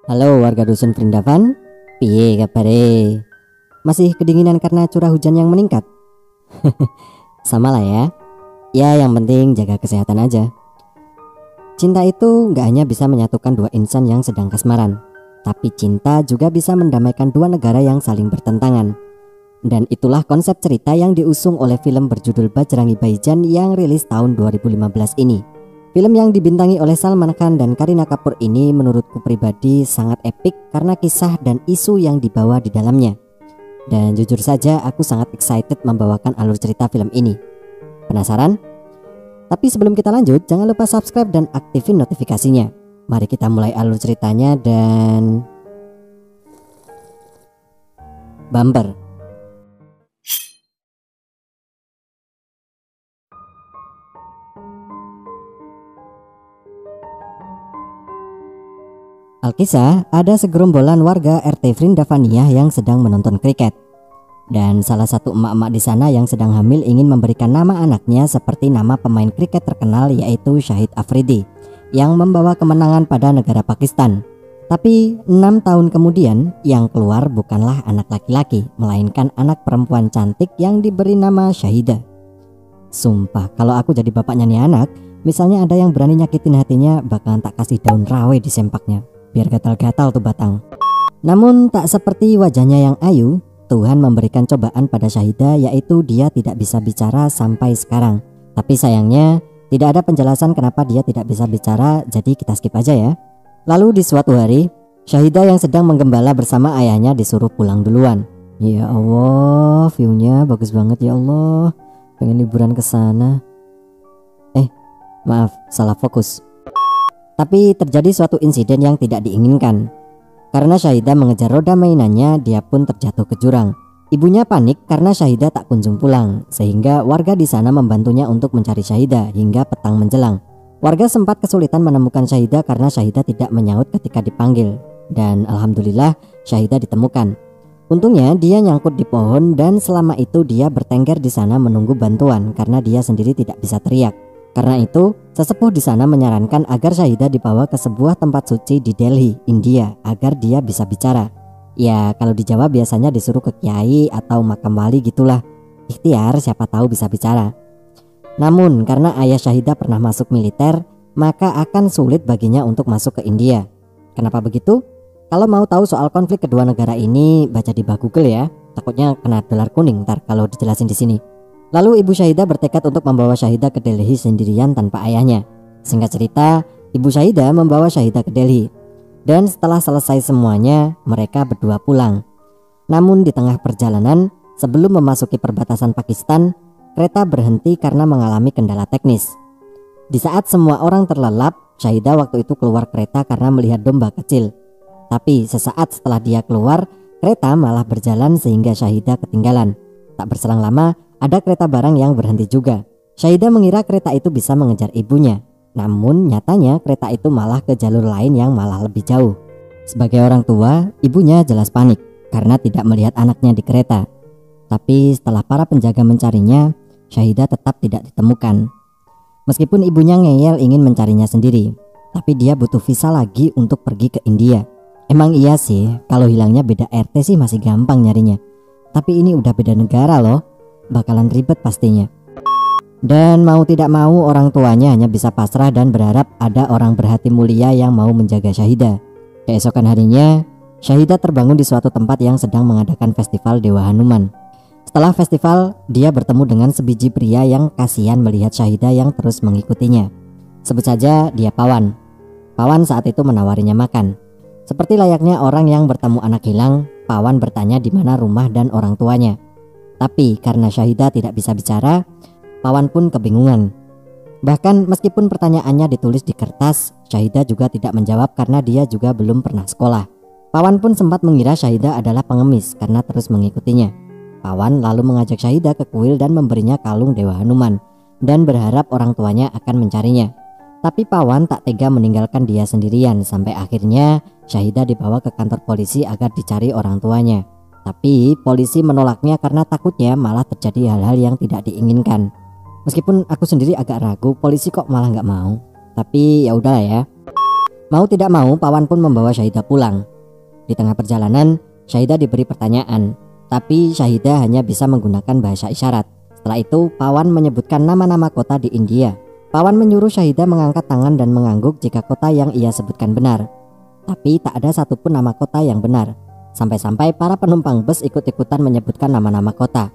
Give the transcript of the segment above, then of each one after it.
Halo warga dusun Vrindavan, piye kabare? Masih kedinginan karena curah hujan yang meningkat? Sama lah ya. Ya yang penting jaga kesehatan aja. Cinta itu nggak hanya bisa menyatukan dua insan yang sedang kasmaran, tapi cinta juga bisa mendamaikan dua negara yang saling bertentangan. Dan itulah konsep cerita yang diusung oleh film berjudul Bajrangi Bhaijaan yang rilis tahun 2015 ini. Film yang dibintangi oleh Salman Khan dan Kareena Kapoor ini menurutku pribadi sangat epik karena kisah dan isu yang dibawa di dalamnya. Dan jujur saja aku sangat excited membawakan alur cerita film ini. Penasaran? Tapi sebelum kita lanjut, jangan lupa subscribe dan aktifin notifikasinya. Mari kita mulai alur ceritanya dan... Bumper. Alkisah, ada segerombolan warga RT Vrindavaniyah yang sedang menonton kriket. Dan salah satu emak-emak di sana yang sedang hamil ingin memberikan nama anaknya seperti nama pemain kriket terkenal yaitu Shahid Afridi yang membawa kemenangan pada negara Pakistan. Tapi 6 tahun kemudian yang keluar bukanlah anak laki-laki, melainkan anak perempuan cantik yang diberi nama Syahidah. Sumpah kalau aku jadi bapaknya nih anak, misalnya ada yang berani nyakitin hatinya, bakalan tak kasih daun rawe di sempaknya biar gatal-gatal tuh batang. Namun tak seperti wajahnya yang ayu, Tuhan memberikan cobaan pada Syahidah, yaitu dia tidak bisa bicara sampai sekarang. Tapi sayangnya tidak ada penjelasan kenapa dia tidak bisa bicara, jadi kita skip aja ya. Lalu di suatu hari, Syahidah yang sedang menggembala bersama ayahnya disuruh pulang duluan. Ya Allah, viewnya bagus banget ya Allah. Pengen liburan ke sana. Maaf, salah fokus. Tapi terjadi suatu insiden yang tidak diinginkan. Karena Syahidah mengejar roda mainannya, dia pun terjatuh ke jurang. Ibunya panik karena Syahidah tak kunjung pulang, sehingga warga di sana membantunya untuk mencari Syahidah hingga petang menjelang. Warga sempat kesulitan menemukan Syahidah karena Syahidah tidak menyaut ketika dipanggil. Dan alhamdulillah Syahidah ditemukan. Untungnya dia nyangkut di pohon dan selama itu dia bertengger di sana menunggu bantuan karena dia sendiri tidak bisa teriak. Karena itu, sesepuh di sana menyarankan agar Syahidah dibawa ke sebuah tempat suci di Delhi, India, agar dia bisa bicara. Ya, kalau di Jawa biasanya disuruh ke kiai atau makam wali gitulah. Ikhtiar siapa tahu bisa bicara. Namun, karena ayah Syahidah pernah masuk militer, maka akan sulit baginya untuk masuk ke India. Kenapa begitu? Kalau mau tahu soal konflik kedua negara ini, baca di bawah Google ya. Takutnya kena dolar kuning ntar kalau dijelasin di sini. Lalu ibu Syahidah bertekad untuk membawa Syahidah ke Delhi sendirian tanpa ayahnya. Singkat cerita, ibu Syahidah membawa Syahidah ke Delhi. Dan setelah selesai semuanya, mereka berdua pulang. Namun di tengah perjalanan, sebelum memasuki perbatasan Pakistan, kereta berhenti karena mengalami kendala teknis. Di saat semua orang terlelap, Syahidah waktu itu keluar kereta karena melihat domba kecil. Tapi sesaat setelah dia keluar, kereta malah berjalan sehingga Syahidah ketinggalan. Tak berselang lama, ada kereta barang yang berhenti juga. Syahidah mengira kereta itu bisa mengejar ibunya. Namun nyatanya kereta itu malah ke jalur lain yang malah lebih jauh. Sebagai orang tua, ibunya jelas panik karena tidak melihat anaknya di kereta. Tapi setelah para penjaga mencarinya, Syahidah tetap tidak ditemukan. Meskipun ibunya ngeyel ingin mencarinya sendiri, tapi dia butuh visa lagi untuk pergi ke India. Emang iya sih, kalau hilangnya beda RT sih masih gampang nyarinya. Tapi ini udah beda negara loh. Bakalan ribet pastinya. Dan mau tidak mau orang tuanya hanya bisa pasrah dan berharap ada orang berhati mulia yang mau menjaga Syahidah. Keesokan harinya, Syahidah terbangun di suatu tempat yang sedang mengadakan festival Dewa Hanuman. Setelah festival, dia bertemu dengan sebiji pria yang kasihan melihat Syahidah yang terus mengikutinya. Sebut saja dia Pawan. Pawan saat itu menawarinya makan. Seperti layaknya orang yang bertemu anak hilang, Pawan bertanya di mana rumah dan orang tuanya. Tapi karena Syahidah tidak bisa bicara, Pawan pun kebingungan. Bahkan meskipun pertanyaannya ditulis di kertas, Syahidah juga tidak menjawab karena dia juga belum pernah sekolah. Pawan pun sempat mengira Syahidah adalah pengemis karena terus mengikutinya. Pawan lalu mengajak Syahidah ke kuil dan memberinya kalung Dewa Hanuman dan berharap orang tuanya akan mencarinya. Tapi Pawan tak tega meninggalkan dia sendirian sampai akhirnya Syahidah dibawa ke kantor polisi agar dicari orang tuanya. Tapi polisi menolaknya karena takutnya malah terjadi hal-hal yang tidak diinginkan. Meskipun aku sendiri agak ragu polisi kok malah nggak mau. Tapi ya udahlah ya. Mau tidak mau, Pawan pun membawa Syahidah pulang. Di tengah perjalanan, Syahidah diberi pertanyaan, tapi Syahidah hanya bisa menggunakan bahasa isyarat. Setelah itu, Pawan menyebutkan nama-nama kota di India. Pawan menyuruh Syahidah mengangkat tangan dan mengangguk jika kota yang ia sebutkan benar. Tapi tak ada satupun nama kota yang benar. Sampai-sampai para penumpang bus ikut-ikutan menyebutkan nama-nama kota.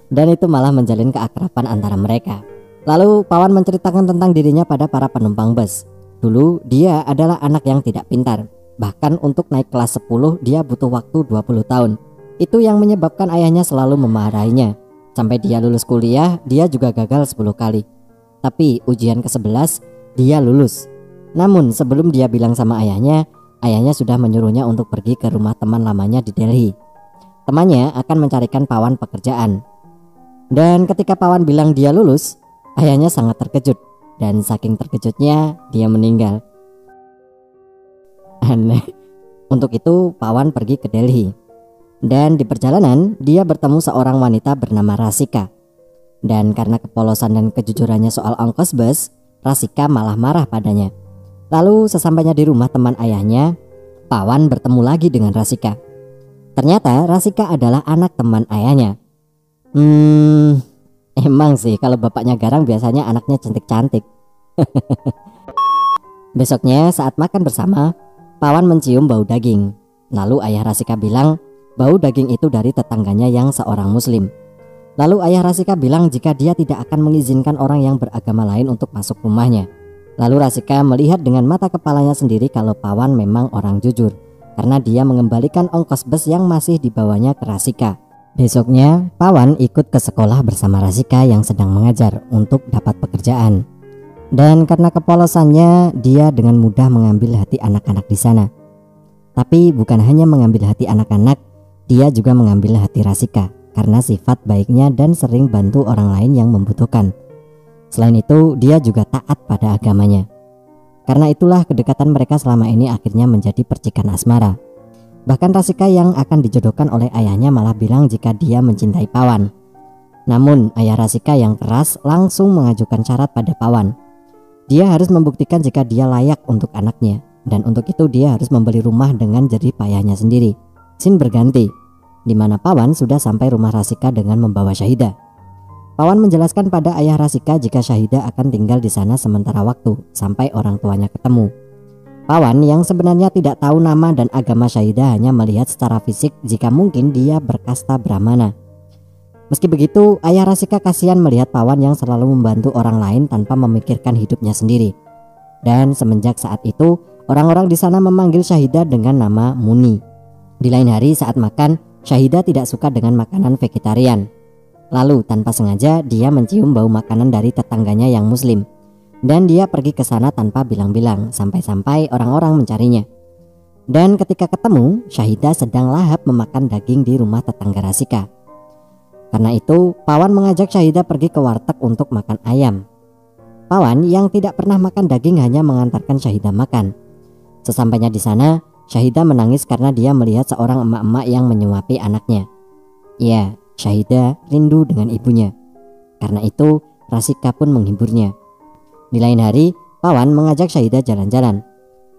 Dan itu malah menjalin keakraban antara mereka. Lalu Pawan menceritakan tentang dirinya pada para penumpang bus. Dulu dia adalah anak yang tidak pintar. Bahkan untuk naik kelas 10 dia butuh waktu 20 tahun. Itu yang menyebabkan ayahnya selalu memarahinya. Sampai dia lulus kuliah, dia juga gagal 10 kali. Tapi ujian ke-11 dia lulus. Namun sebelum dia bilang sama ayahnya sudah menyuruhnya untuk pergi ke rumah teman lamanya di Delhi. Temannya akan mencarikan Pawan pekerjaan. Dan ketika Pawan bilang dia lulus, ayahnya sangat terkejut. Dan saking terkejutnya dia meninggal. Aneh. Untuk itu Pawan pergi ke Delhi. Dan di perjalanan dia bertemu seorang wanita bernama Rasika. Dan karena kepolosan dan kejujurannya soal ongkos bus, Rasika malah marah padanya. Lalu sesampainya di rumah teman ayahnya, Pawan bertemu lagi dengan Rasika. Ternyata Rasika adalah anak teman ayahnya. Emang sih kalau bapaknya garang biasanya anaknya cantik-cantik. Besoknya saat makan bersama, Pawan mencium bau daging. Lalu ayah Rasika bilang bau daging itu dari tetangganya yang seorang muslim. Lalu ayah Rasika bilang jika dia tidak akan mengizinkan orang yang beragama lain untuk masuk rumahnya. Lalu Rasika melihat dengan mata kepalanya sendiri kalau Pawan memang orang jujur, karena dia mengembalikan ongkos bus yang masih dibawanya ke Rasika. Besoknya Pawan ikut ke sekolah bersama Rasika yang sedang mengajar untuk dapat pekerjaan. Dan karena kepolosannya, dia dengan mudah mengambil hati anak-anak di sana. Tapi bukan hanya mengambil hati anak-anak, dia juga mengambil hati Rasika karena sifat baiknya dan sering bantu orang lain yang membutuhkan. Selain itu, dia juga taat pada agamanya. Karena itulah kedekatan mereka selama ini akhirnya menjadi percikan asmara. Bahkan Rasika yang akan dijodohkan oleh ayahnya malah bilang jika dia mencintai Pawan. Namun ayah Rasika yang keras langsung mengajukan syarat pada Pawan. Dia harus membuktikan jika dia layak untuk anaknya. Dan untuk itu dia harus membeli rumah dengan jerih payahnya sendiri. Scene berganti, di mana Pawan sudah sampai rumah Rasika dengan membawa Syahidah. Pawan menjelaskan pada ayah Rasika jika Syahidah akan tinggal di sana sementara waktu sampai orang tuanya ketemu. Pawan yang sebenarnya tidak tahu nama dan agama Syahidah hanya melihat secara fisik jika mungkin dia berkasta Brahmana. Meski begitu, ayah Rasika kasihan melihat Pawan yang selalu membantu orang lain tanpa memikirkan hidupnya sendiri. Dan semenjak saat itu, orang-orang di sana memanggil Syahidah dengan nama Muni. Di lain hari saat makan, Syahidah tidak suka dengan makanan vegetarian. Lalu tanpa sengaja dia mencium bau makanan dari tetangganya yang muslim. Dan dia pergi ke sana tanpa bilang-bilang sampai-sampai orang-orang mencarinya. Dan ketika ketemu, Syahidah sedang lahap memakan daging di rumah tetangga Rasika. Karena itu, Pawan mengajak Syahidah pergi ke warteg untuk makan ayam. Pawan yang tidak pernah makan daging hanya mengantarkan Syahidah makan. Sesampainya di sana, Syahidah menangis karena dia melihat seorang emak-emak yang menyuapi anaknya. Ya, Syahidah rindu dengan ibunya. Karena itu, Rasika pun menghiburnya. Di lain hari, Pawan mengajak Syahidah jalan-jalan.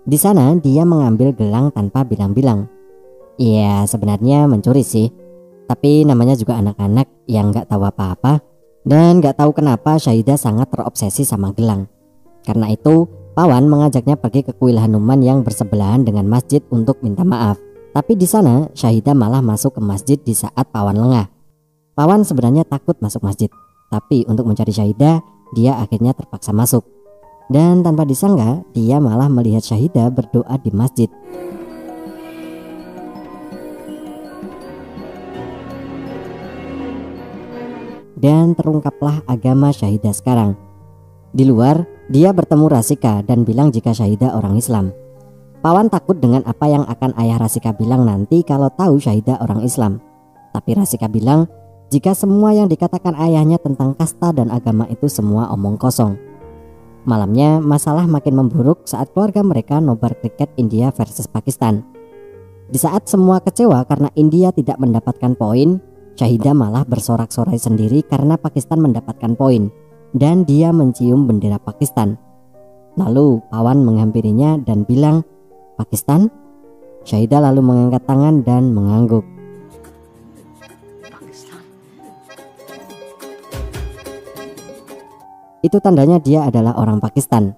Di sana dia mengambil gelang tanpa bilang-bilang. Iya, sebenarnya mencuri sih. Tapi namanya juga anak-anak yang gak tahu apa-apa. Dan gak tahu kenapa Syahidah sangat terobsesi sama gelang. Karena itu, Pawan mengajaknya pergi ke kuil Hanuman yang bersebelahan dengan masjid untuk minta maaf. Tapi di sana, Syahidah malah masuk ke masjid di saat Pawan lengah. Pawan sebenarnya takut masuk masjid. Tapi untuk mencari Syahidah, dia akhirnya terpaksa masuk. Dan tanpa disangka, dia malah melihat Syahidah berdoa di masjid. Dan terungkaplah agama Syahidah sekarang. Di luar, dia bertemu Rasika dan bilang jika Syahidah orang Islam. Pawan takut dengan apa yang akan ayah Rasika bilang nanti kalau tahu Syahidah orang Islam. Tapi Rasika bilang jika semua yang dikatakan ayahnya tentang kasta dan agama itu semua omong kosong. Malamnya masalah makin memburuk saat keluarga mereka nobar kriket India versus Pakistan. Di saat semua kecewa karena India tidak mendapatkan poin, Syahidah malah bersorak-sorai sendiri karena Pakistan mendapatkan poin. Dan dia mencium bendera Pakistan. Lalu Pawan menghampirinya dan bilang, "Pakistan?" Syahidah lalu mengangkat tangan dan mengangguk. Itu tandanya dia adalah orang Pakistan.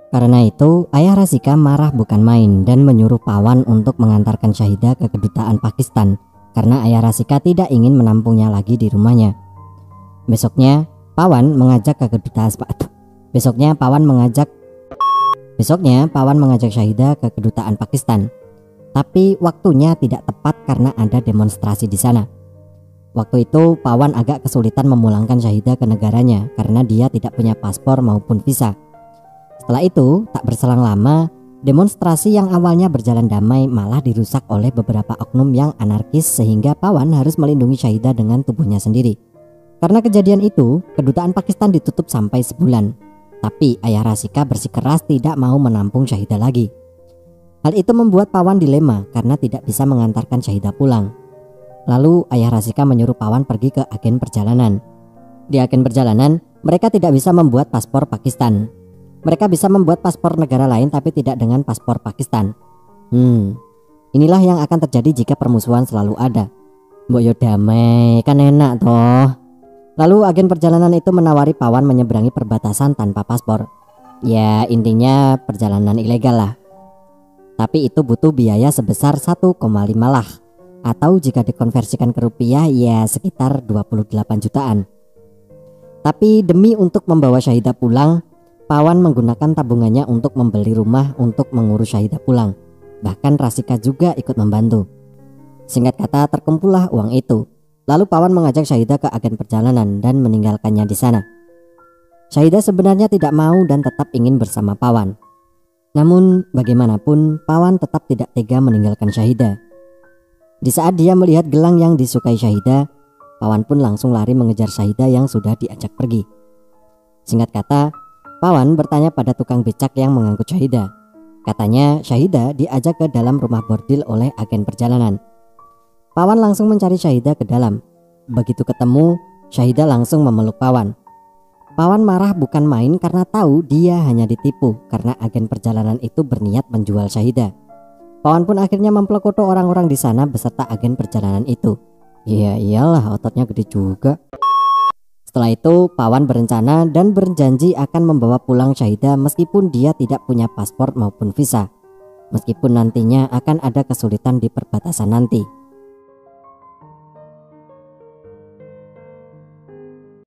Karena itu ayah Rasika marah bukan main dan menyuruh Pawan untuk mengantarkan Syahidah ke kedutaan Pakistan karena ayah Rasika tidak ingin menampungnya lagi di rumahnya. Besoknya Pawan mengajak Syahidah ke kedutaan Pakistan. Tapi waktunya tidak tepat karena ada demonstrasi di sana. Waktu itu Pawan agak kesulitan memulangkan Syahidah ke negaranya karena dia tidak punya paspor maupun visa. Setelah itu, tak berselang lama, demonstrasi yang awalnya berjalan damai malah dirusak oleh beberapa oknum yang anarkis sehingga Pawan harus melindungi Syahidah dengan tubuhnya sendiri. Karena kejadian itu, kedutaan Pakistan ditutup sampai sebulan. Tapi ayah Rasika bersikeras tidak mau menampung Syahidah lagi. Hal itu membuat Pawan dilema karena tidak bisa mengantarkan Syahidah pulang. Lalu ayah Rasika menyuruh Pawan pergi ke agen perjalanan. Di agen perjalanan, mereka tidak bisa membuat paspor Pakistan. Mereka bisa membuat paspor negara lain tapi tidak dengan paspor Pakistan. Inilah yang akan terjadi jika permusuhan selalu ada. Mbok yo damai, kan enak toh. Lalu agen perjalanan itu menawari Pawan menyeberangi perbatasan tanpa paspor. Ya intinya perjalanan ilegal lah. Tapi itu butuh biaya sebesar 1,5 lah. Atau jika dikonversikan ke rupiah ya sekitar 28 jutaan. Tapi demi untuk membawa Syahidah pulang, Pawan menggunakan tabungannya untuk membeli rumah untuk mengurus Syahidah pulang. Bahkan Rasika juga ikut membantu. Singkat kata terkumpullah uang itu. Lalu Pawan mengajak Syahidah ke agen perjalanan dan meninggalkannya di sana. Syahidah sebenarnya tidak mau dan tetap ingin bersama Pawan. Namun bagaimanapun Pawan tetap tidak tega meninggalkan Syahidah. Di saat dia melihat gelang yang disukai Syahidah, Pawan pun langsung lari mengejar Syahidah yang sudah diajak pergi. Singkat kata, Pawan bertanya pada tukang becak yang mengangkut Syahidah. Katanya Syahidah diajak ke dalam rumah bordil oleh agen perjalanan. Pawan langsung mencari Syahidah ke dalam. Begitu ketemu, Syahidah langsung memeluk Pawan. Pawan marah bukan main karena tahu dia hanya ditipu karena agen perjalanan itu berniat menjual Syahidah. Pawan pun akhirnya memplekoto orang-orang di sana beserta agen perjalanan itu. Iya iyalah, ototnya gede juga. Setelah itu Pawan berencana dan berjanji akan membawa pulang Syahidah meskipun dia tidak punya paspor maupun visa. Meskipun nantinya akan ada kesulitan di perbatasan nanti.